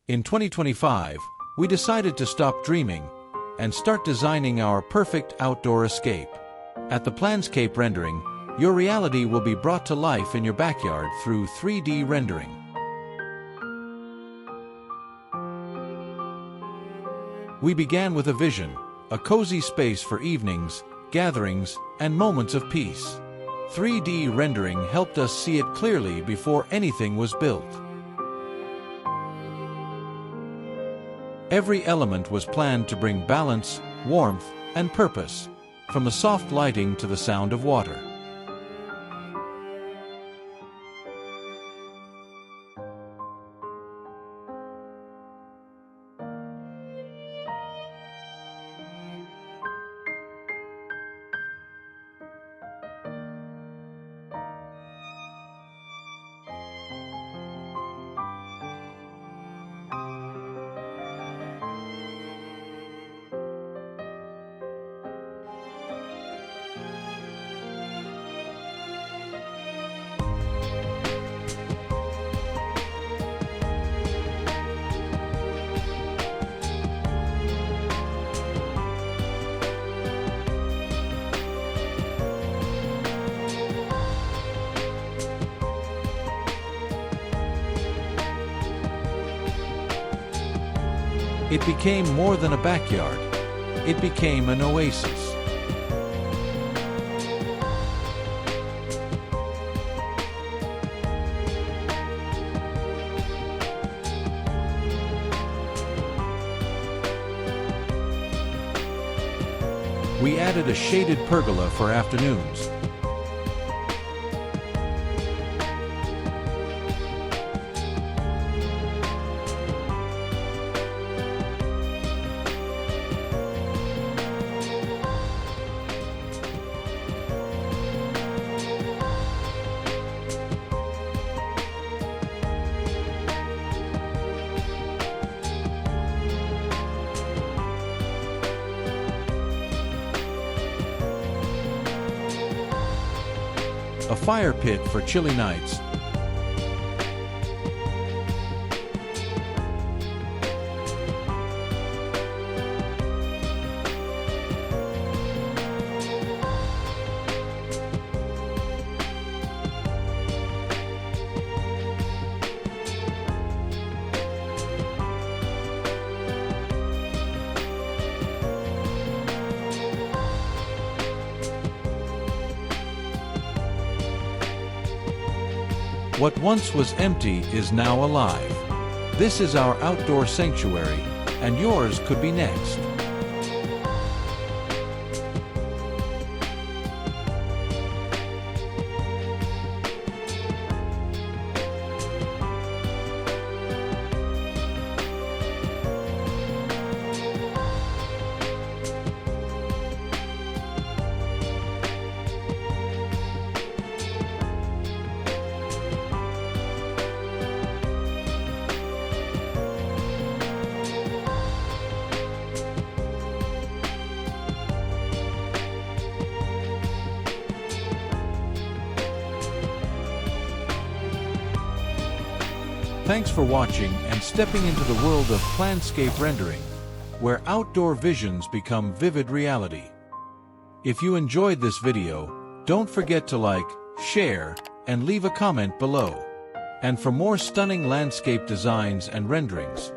In 2025, we decided to stop dreaming and start designing our perfect outdoor escape. At the Planscape Rendering, your reality will be brought to life in your backyard through 3D rendering. We began with a vision, a cozy space for evenings, gatherings, and moments of peace. 3D rendering helped us see it clearly before anything was built. Every element was planned to bring balance, warmth, and purpose, from the soft lighting to the sound of water. It became more than a backyard. It became an oasis. We added a shaded pergola for afternoons. A fire pit for chilly nights. What once was empty is now alive. This is our outdoor sanctuary, and yours could be next. Thanks for watching and stepping into the world of Planscape Rendering, where outdoor visions become vivid reality. If you enjoyed this video, don't forget to like, share, and leave a comment below. And for more stunning landscape designs and renderings,